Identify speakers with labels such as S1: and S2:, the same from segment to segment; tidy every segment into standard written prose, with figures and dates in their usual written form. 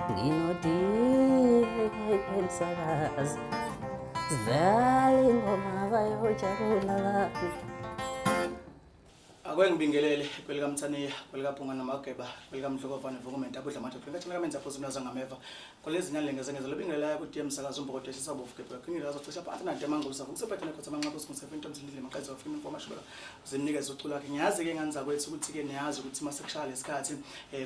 S1: nginodile emsakazi sidlala ingoma bayojabula
S2: Akwengibingelele kwelika Mthaniya kwelika Phunga namageba kwelika Mhlokofane Vukumenta abudla manje phakathi lamenza phosi mnaza ngameva kulezi nyanga lengezengeza lobingelela ku TM sakazo umbokothe sisabofu kepha kungila zocisha phansi na demango usavu kusephethe nekho samanqapo siku-7 mzilile maqhazi wafuna information zimnikeza ucula wakhe ngiyazi ke nganza kwethu ukuthi ke niyazi ukuthi masekushaya lesikhathi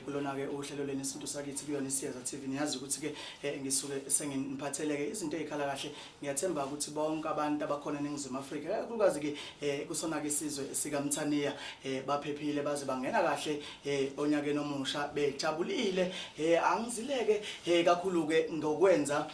S2: kulona ke uhlelo leni isinto sakithi kuyona isiyeza TV niyazi ukuthi ke ngisuke senginiphathele ke izinto ezikhala kahle ngiyathemba ukuthi bonke abantu abakhona eNingizimu Afrika kakhulukazi ke kusona ke isizwe sika Mthaniya baphephile baze bangena kahle onyakeni omusha bejabulile angizileke kakhulu ke ngokwenza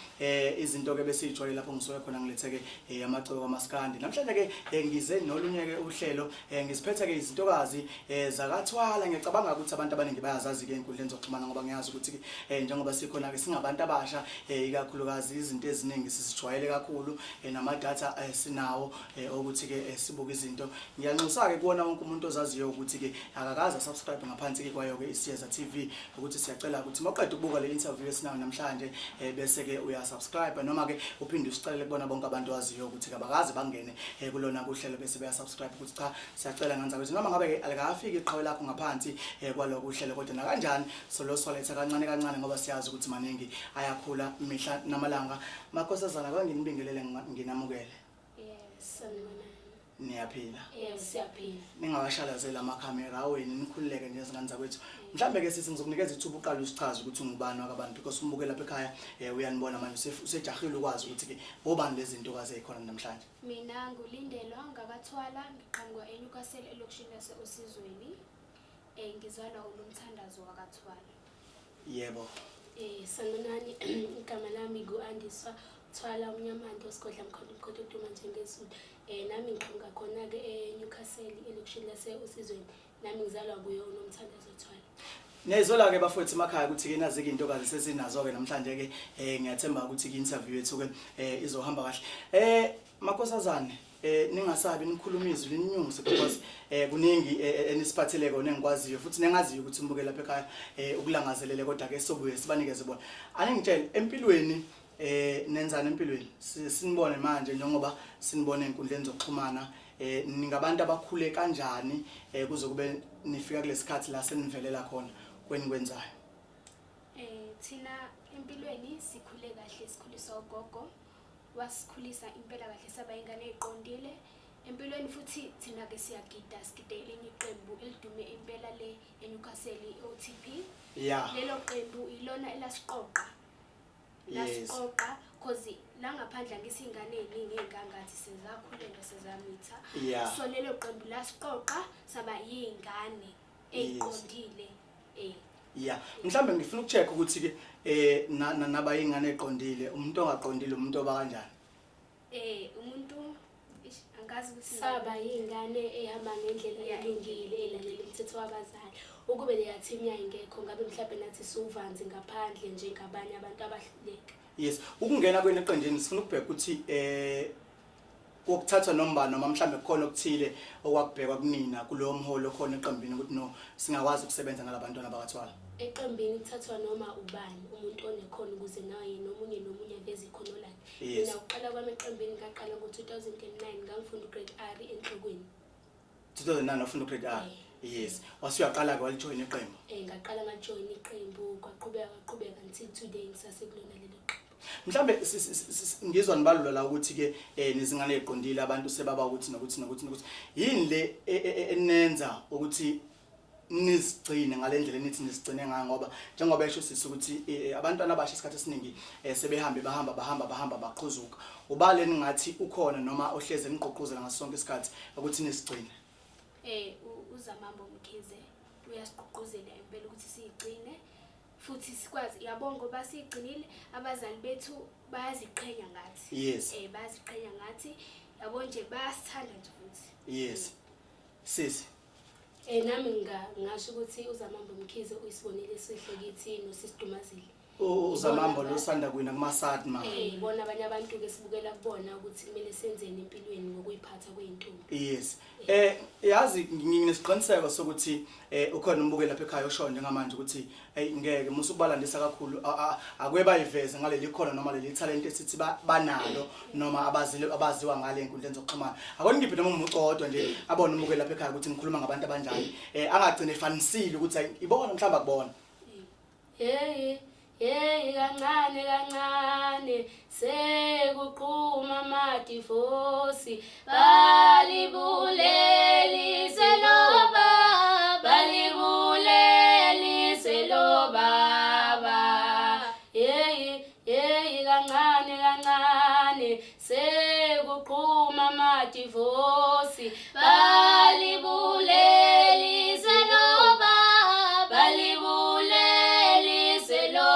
S2: izinto ke besijwayele lapho ngisuke khona ngiletheke amacebo kaMaskandi namhlanje ke ngize nolunye ke uhlelo ngisiphethe ke izintokazi zakathwala ngiyacabanga ukuthi abantu abaningi bayazazi ke inkundleni zokuxhumana ngoba ngiyazi ukuthi njengoba sikhona ke singabantu abasha ikakhulukazi izinto eziningi sisijwayele kakhulu namadatha sinawo ukuthi ke sibuka izinto ngiyanxusa ke kuona wonke umuntu ozaziyo ukuthi ke akakaza subscribe ngaphansi ke kwayo ke isiyeza TV ukuthi siyacela ukuthi maqedwe ukubuka le interview esinayo namhlanje bese ke uyasubscribe noma ke uphinde usicele kubona bonke abantu abaziyo ukuthi ke abakazi bangene kulona kuhlelo bese bayasubscribe ukuthi cha siyacela nganza ukuthi noma ngabe ke alikafiki iqhawe lakho ngaphansi kwaloko uhlelo kodwa na kanjani so lo swaletha kancane kancane ngoba siyazi ukuthi maningi ayakhula imihla namalanga makhosazana kanginibingelele nginamukele
S3: sanibonani
S2: niyaphila
S3: siyaphila
S2: ningawashalazela amakhamera aweni nikhululeke nje ezinganza kwethu mhlambe ke sithi ngizokunikeza ithuba uqala usichaze ukuthi ungubani wakabantu because umbuke lapha ekhaya uyanibona manje usejahile ukwazi ukuthi ke bobani lezi zinto kaze ekhona namhlanje
S3: mina ngulindelwa ngakathwala ngiqhamuka eNewcastle elokishini laseOsizweni ngizalwa unomthandazo wakathwala
S2: yebo
S3: sanibonani igama lami nguAndiswa Thwala uMnyamanto sigodla mkhonto uduma njengezulu nami ngiqhamuka khona ke eNewcastle elokishini laseOsizweni nami ngizalwa kuyo unomthandazo Thwala
S2: Niyayizola ke bafowethu emakhaya ukuthi ke nazi ke intokazi sesinazo ke namhlanje ke ngiyathemba ukuthi ke interview yethu ke izohamba kahle makhosazane ningasabi nikhuluma izwi lininyungise because kuningi enisiphathele kona engikwaziyo futhi nengaziyo ukuthi umbuke lapha ekhaya ukulangazelele kodwa ke sobuye sibanikeze bona aningitshela empilweni nenzana empilweni sinibone manje njengoba sinibona enkundleni zokuxhumana ningabantu abakhule kanjani kuze kube nifika kulesikhathi la senivelela khona kwenikwenzayo
S3: thina empilweni sikhule kahle sikhuliswa ugogo wasikhulisa impela kahle saba ingane eziqondile empilweni futhi thina ke siyagida sigidele iqembu elidume impela le eNewcastle OTP lelo qembu ilona elasiqoqa lasiqoqa cause la ngaphandle ngisingane eziningi engangathi sizakhulela sezamitha so lelo qembu lasiqoqa saba yingane eziqondile
S2: mhlambe ngifuna ukucheck ukuthi ke naba yingane eziqondile umuntu ongaqondile umuntu oba kanjani
S3: umuntu angazi ukuthi saba yingane ehamba ngendlela elungile elalela umthetho wabazali ukube leya team yayingekho ngabe mhlawumbe nathi siuvanzi ngaphandle njengabanye abantu abahluleka
S2: yes ukungena kwenu eqendeni sifuna ukubheka ukuthi ukuthatha nombani noma mhlambe kukhona okuthile okwakubhekwa kunina kulowo mholo khona eqembini ukuthi no singakwazi ukusebenza nalabantwana bakathwala
S3: eqembini kuthathwa noma ubani umuntu onekhono ukuze naye nomunye veze ikhono lakhe mina uqala kwami eqembini ngaqala ngo2009 ngangifunda ugrade R enhlokweni
S2: 2009 ufunda ugrade R yes wasuyaqala ke walijoin iqembu
S3: ngaqala ngajoin iqembu kwaqhubeka until today ngisasekulona lelo qembu
S2: mhlambe ngizwa nibalula la ukuthi ke nizingane eziqondile abantu sebaba ukuthi nokuthi yini le enenza ukuthi nisigcine ngalendlela nithi nisigcine ngayo ngoba njengoba esho sisi ukuthi abantwana abasha isikhathi esiningi bahamba baqhuzuka ubale ningathi ukhona noma ohleze niqoquzela ngasonke isikhathi ukuthi nisigcine
S3: uzamambo Mkhize uyasiqoquzela impela ukuthi sigcine futhi sikwazi yabonga ngoba sigcinile abazali bethu bayaziqhenya ngathi
S2: yes
S3: bayaziqhenya ngathi yabo nje bayasithanda nje futhi
S2: yes sisi
S3: nami ngasho ukuthi uzamambo Mkhize uyisibonile esihle kithi noSisidumazile
S2: uzamambo losanda kuwina kumasad ma
S3: bona abanye abantu ke sibukela kubona ukuthi kumele senzeni empilweni ngokuyiphatha kweintombi.
S2: Yes. Yazi nginesiqiniseko sokuthi ukhona umbuke lapha ekhaya osho njengamanje ukuthi ngeke musu kubalandisa kakhulu akweba iveze ngaleli khona noma leli talent esithi banalo noma abaziwa ngale inkundleni zokuxhumana. Akoni ngiphi noma umucodwa nje abone umbuke lapha ekhaya ukuthi ngikhuluma ngabantu abanjani angagcine efanisile ukuthi ibona mhlamba kubona.
S3: Kancane kancane sekuqhuma amadivosi balibulelise lo baba balibulelise lo baba kancane kancane sekuqhuma amadivosi balibulelise lo baba balibulelise lo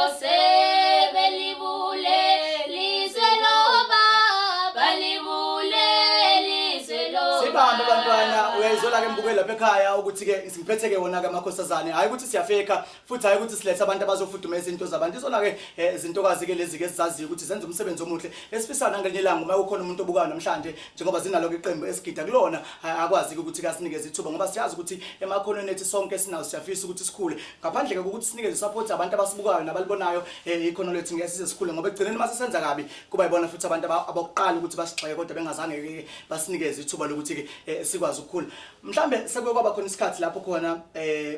S2: Sibambe bantwana uyayizola ke mbukeli lapha ekhaya ukuthi ke siphethe ke wona ke amakhosazane hayi ukuthi siyafeka futhi hayi ukuthi silethe abantu abazofudumeza into zabantu izona ke izintokazi ke lezi ke sizaziyo ukuthi zenza umsebenzi omuhle esifisana ngelinye ilanga uma ukhona umuntu obukayo namhlanje njengoba zinalo ke iqembu esigida kulona akwazi ukuthi kasinikeze ithuba ngoba siyazi ukuthi emakhonweni ethu sonke sinawo siyafisa ukuthi sikhule ngaphandle ke ukuthi sinikeze support abantu abasibukayo nabalibonayo ikhono lethu ngeke size sikhule ngoba egcineni mase senza kabi kuba yibona futhi abantu abokuqala ukuthi basigxeke kodwa bengazange ke basinikeze ithuba lokuthi ke sikwazi ukukhula mhlambe sekuyoba khona isikhathi lapho khona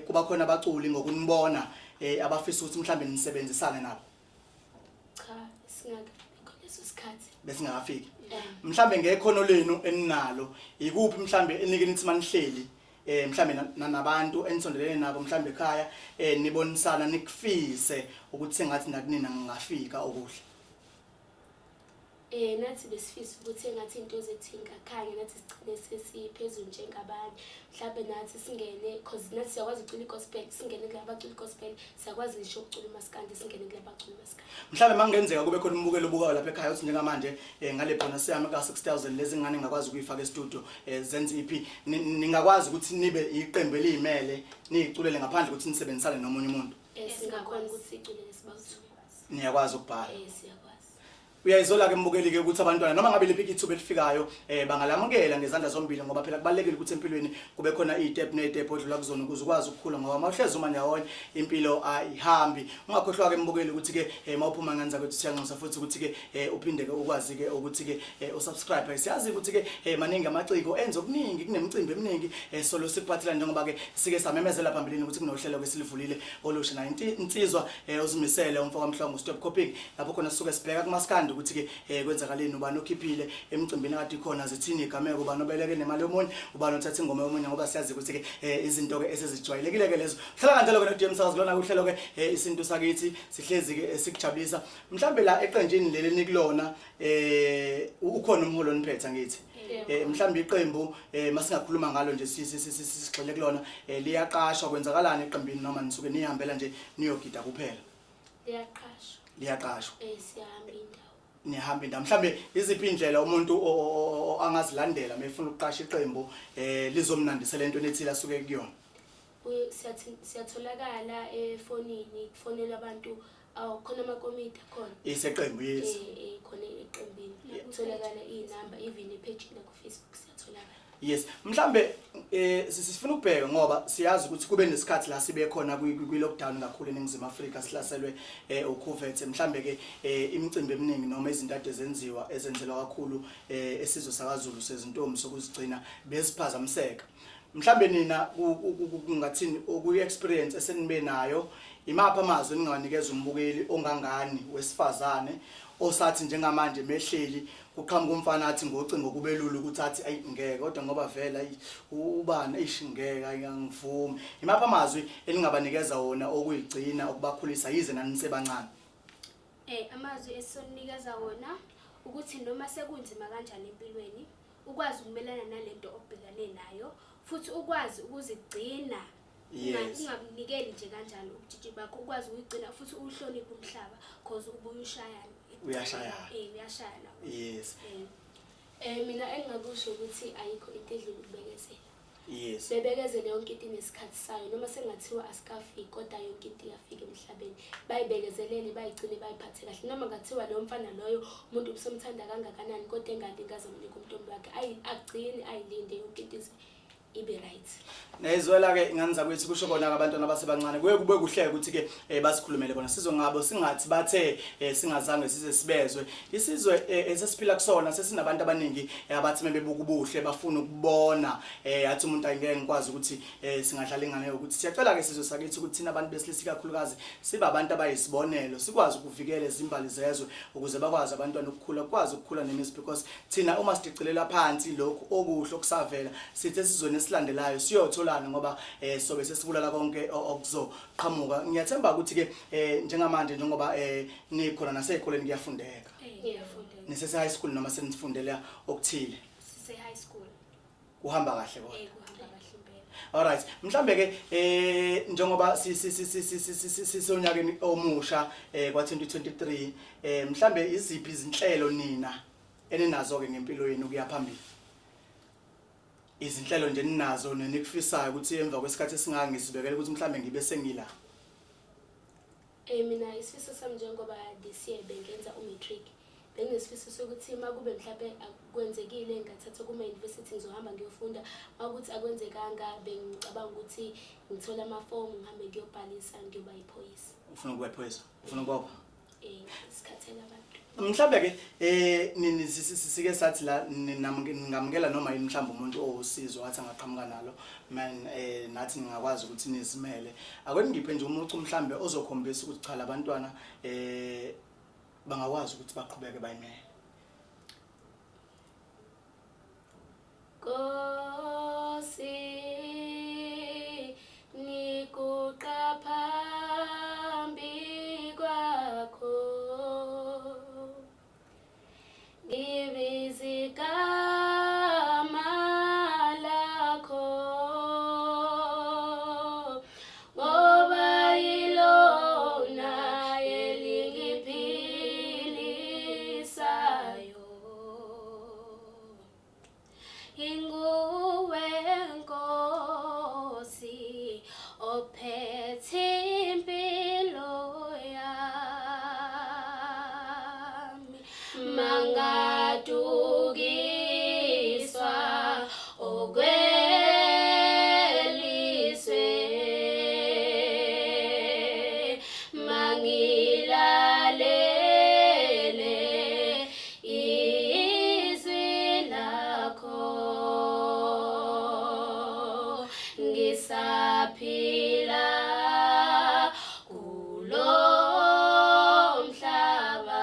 S2: kuba khona abaculi ngokunibona abafisa ukuthi mhlambe nisebenzisane nabo.
S3: Cha singake leso sikhathi
S2: besingakafiki mhlambe ngekhono lenu eninalo ikuphi mhlambe enike nithi manihleli mhlambe nabantu enisondelene nabo mhlambe ekhaya nibonisana nikufise ukuthi sengathi nakunina ngingafika okuhle.
S3: Nathi besifisa ukuthi engathi into zethu ingakhanye nathi sigcine sesiphezulu njengabanye mhlawumbe nathi singene because nathi siyakwazi ukucula igospel singene kulabaculi igospel siyakwazi ngisho ukucula umaskandi singene kulabaculi umaskandi.
S2: Mhlawumbe mangenzeka kube khona umbukelo obukayo lapha ekhaya uthi njengamanje ngale bonus yami ka 6000 lezi ngane ngakwazi ukuyifaka e-studio zenze EP ningakwazi ukuthi nibe iqembu eliyimele niyiculele ngaphandle ukuthi nisebenzisane nomunye umuntu.
S3: Singakhona ukuthi siculele sibazo.
S2: Niyakwazi ukubhala.
S3: Siyakwazi.
S2: Uyayizola ke mbukeli ke ukuthi abantwana noma ngabe lephi ithuba elifikayo bangalamukela ngezandla zombili ngoba phela kubalekile ukuthi empilweni kube khona izitep nezitep odlula kuzona ukuze ukwazi ukukhula ngoba mawuhlezi uma ndawonye impilo ayihambi ungakhohlwa ke mbukeli ukuthi ke mawuphuma nganza kwethu siyanxusa futhi ukuthi ke uphinde ke ukwazi ke ukuthi ke usubscribe siyazi ukuthi ke maningi amaciko enza okuningi kunemicimbi eminingi solo sikuphathela njengoba ke sike samemezela phambili ukuthi kunohlelo ke silivulile olusha na insizwa uzimisele umfoko kamhlongo stop copying lapho khona sisuke sibheka kumaskandi ukuthi ke kwenzakaleni ubani okhiphile emicimbini kade ikhona zithini igameko ubani obeleke nemali yomunye ubani othatha ingoma yomunye ngoba siyazi ukuthi ke izinto ke esezijwayelekile ke lezo hlala kanjalo ke no DMSAZ kulona kuhlelo ke isinto sakithi sihlezi ke sikujabulisa mhlambe la eqenjini leli nikulona ukhona umholo niphetha ngithi mhlambe iqembu masingakhuluma ngalo nje sigxile kulona liyaqashwa kwenzakalani eqembini noma nisuke nihambela nje niyogida kuphela. Liyaqashwa
S3: siyahamba indawo
S2: nihamba indawo mhlambe iziphi indlela umuntu angazilandela mayefuna ukuqasha iqembu lizomnandisela into ethile asuke kuyona.
S3: Siyatholakala efonini kufonela abantu khona amakomiti khona
S2: iseqembu yes
S3: khona eqembini kutholakala inamba even ipage la ku Facebook siyatholakala.
S2: Yes mhlambe sifuna ukubheka ngoba siyazi ukuthi kube nesikhathi la sibe khona kwi lockdown kakhulu eNingizimu Afrika sihlaselwe uCovid mhlambe ke imicimbi eminingi noma izinto ade zenziwa ezenzelwa kakhulu esizwe sakaZulu sezintombi sokuzigcina besiphazamiseka mhlambe nina kungathini oku experience esenibe nayo imapha amazwi ningawanikeza umbukeli ongangani wesifazane osathi njengamanje mehleli kuqhamuka umfana athi ngocingo kubelula ukuthi athi ayi ngeke kodwa ngoba vela ubani ayishingeke ayangivumi imapha amazwi eningabanikeza wona okuyigcina okubakhulisa yize nanisebancane.
S3: Amazwi esizonikeza wona ukuthi noma sekunzima kanjani empilweni ukwazi ukumelana nalento obhekane nayo futhi ukwazi ukuzigcina ungakunikeli nje kanjalo ubujiji bakho ukwazi ukugcina futhi uhloniphe umhlaba because ubuye ushayana uyashayana
S2: yes
S3: mina engakusho ukuthi ayikho into edlula ukubekezela
S2: Yes.
S3: bebekezele yonke into inesikhathi sayo noma sengathiwa asikafiki kodwa yonke into iyafika emhlabeni bayibekezelele bayigcine bayiphathe kahle noma ngathiwa lo mfana loyo umuntu usomthanda kangakanani kodwa engalingaza umnika umntombi wakhe agcine ayilinde yonke into ibe right.
S2: Nezwela ke ingane zakwethu kusho kona abantwana abasebancane kuye kube kuhle ukuthi ke basikhulumele bona sizongabo singathi bathe singazange size sibezwe isizwe esesiphila kusona sesinabantu abaningi abathi mebebuka ubuhle bafuna ukubona yathi umuntu angeke ngikwazi ukuthi singadlala ingane ukuthi siyacela ke sizwe sakithi ukuthi thina abantu besilisa kakhulukazi sibe abantu abayisibonelo sikwazi ukuvikela izimbali zezwe ukuze bakwazi abantwana ukukhula kwazi ukukhula nemizwa because thina uma sidicelela phansi lokho okuhle okusavela sithe sizweni esilandelayo siyotholana ngoba sobe sesibulala konke okuzoqhamuka ngiyathemba ukuthi ke njengamanje njengoba nikhona nasey'koleni kuyafundeka
S3: Ngiyafundela.
S2: nisese high school noma senifundela okuthile
S3: Sise high school.
S2: kuhamba kahle kodwa
S3: Kuhamba kahle impela.
S2: alright mhlambe ke njengoba sisonyakeni omusha kwa 2023 mhlambe iziphi izinhlelo nina eninazo ke ngempilo yenu kuya phambili izinhlelo nje ninazo nenikufisayo ukuthi emva kwesikhathi esingaka ngisibekele ukuthi mhlambe ngibe sengila
S3: Mina isifiso sami njengoba this year bengenza umatric benginesifiso sokuthi makube mhlawumbe akwenzekile ngathatha kuma university ngizohamba ngiyofunda makuthi akwenzekanga bengicabanga ukuthi ngithola amafomu ngihambe ngiyobhalisa ngiyoba iphoyisa
S2: ufuna ukuba iphoyisa ufuna ukuba
S3: isikhathela abantu
S2: mhlambe ke nini sike sathi la ningamukela noma yini mhlambe umuntu owusizo wathi angaqhamuka nalo man nathi ngingakwazi ukuthi nisimele akwena ngiphe nje umucu mhlambe ozokhombisa ukuthi cha labantwana bangakwazi ukuthi baqhubeke bayimele
S3: Kosi nikuqapha phambi kwakho ngibizigama lakho ngoba yilona elingiphilisayo inguwe Nkosi ophethe impilo yami mangadukiswa okweliswe mangilalele izwi lakho ngisaphila kulo mhlaba.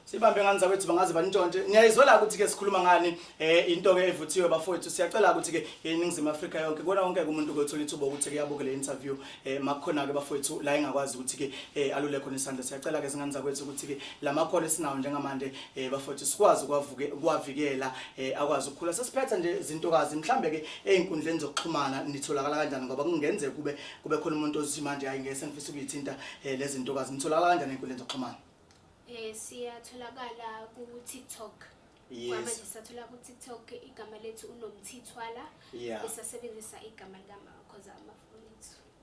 S2: Sibambe ngani zakwethu bangaze banintshontshe ngiyayizwela ukuthi ke sikhuluma ngani into ke evuthiwe bafowethu siyacela ukuthi ke eNingizimu Afrika yonke kona wonke umuntu ukuthola ithuba ukuthi ke yabuke le interview makukhona ke bafowethu la engakwazi ukuthi ke alule khona isandla siyacela ke singani zakwethu ukuthi ke lamakhono esinawo njengamanje bafowethu sikwazi ukwavikela akwazi ukukhula sesiphetha nje izintokazi mhlambe ke einkundleni zokuxhumana nitholakala kanjani ngoba kungenzeka kube khona umuntu ozithi manje hayi ngeke sengifisa ukuyithinta lezi zintokazi nitholakala kanjani einkundleni zokuxhumana
S3: Siyatholakala ku TikTok.
S2: Yes.
S3: Manje siyathola ku TikTok igama lethu unomthithwala.
S2: Yeah.
S3: Besasebenzisa igama lama cause amafoni.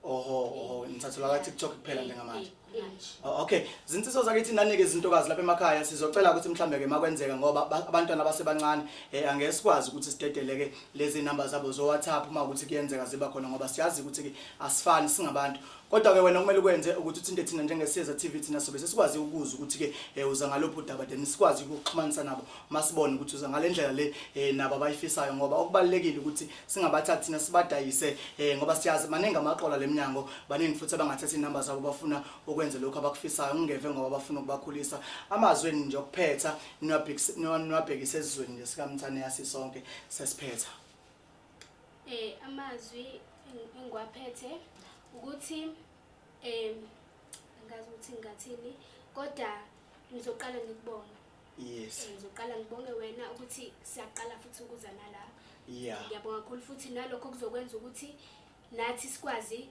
S2: Oho nithatholakala TikTok kuphela njengamanje.
S3: Manje.
S2: Okay, zinsizo zakithi nanike izintokazi lapha emakhaya sizocela ukuthi mhlambe ke makwenzeka ngoba abantwana abasebancane angeke sikwazi ukuthi sidedeleke lezi number zabo zo WhatsApp uma ukuthi kuyenzeka ziba khona ngoba siyazi ukuthi ke asifani singabantu. Kodwa ke wena kumele ukwenze ukuthi uthinte thina njengeSiyeza TV thina sobe sesikwazi ukuzwa ukuthi ke uza ngalopho udaba then sikwazi ukuxhumanisa nabo masibone ukuthi uza ngalendlela le nabo abayifisayo ngoba okubalekile ukuthi singabathathi thina sibadayise ngoba siyazi maningi amaqola leminyango baningi futhi abangathatha inamba zabo bafuna ukwenza lokho abakufisayo ngingeve ngoba bafuna ukubakhulisa amazweni nje okuphetha niwabhekise ezweni nje sikamthane yasisonke sesiphetha
S3: Amazwi engwaphethe ukuthi ngazi ukuthi ngathini kodwa ngizoqala ngikubona.
S2: Yes.
S3: Ngizoqala ngibonge wena ukuthi siyaqala futhi ukuza nala.
S2: Yeah.
S3: Ngiyabonga kakhulu futhi nalokho kuzokwenza ukuthi nathi sikwazi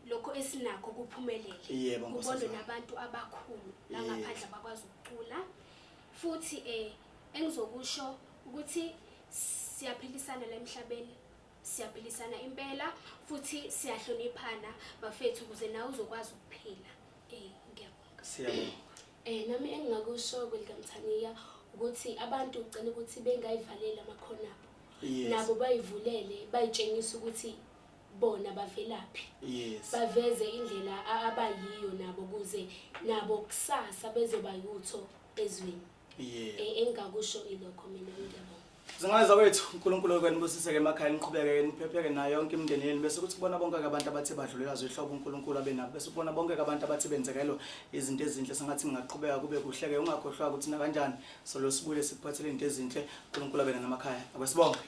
S3: lokho esinakho kuphumelele.
S2: Yebo
S3: Kubonwe nabantu abakhulu la ngaphandle bakwazi ukucula. Futhi engizokusho ukuthi siyaphilisana la emhlabeni, siyaphilisana impela futhi siyahloniphana bafethu ukuze nawe uzokwazi ukuphila. Ngiyabonga.
S2: Siyabonga.
S3: Nami engingakusho kwelikamthaniya ukuthi abantu ugcina ukuthi bengayivalela amakhono abo.
S2: Yes.
S3: Nabo bayivulele, bayitshengisa ukuthi bona bavelaphi.
S2: Yes.
S3: Baveze indlela abayiyo nabo kuze nabo kusasa bezoba yutho ezweni.
S2: Yeah.
S3: Engakusho ilokho mina ngiyabonga.
S2: Zingaza kwethu uNkulunkulu ukwenibusiseke emakhaya niqhubeke niphepheke nayo yonke imindeni yenu bese kuthi kubona bonke abantu abathi badlulela zohlobo uNkulunkulu abenabo bese kubona bonke abantu abathi benzekelwe izinto ezinhle sengathi ngingaqhubeka kube kuhleke ungakhohlwa ukuthi na kanjani solo sibuye sikuphathele izinto ezinhle uNkulunkulu abena namakhaya akwesibonke.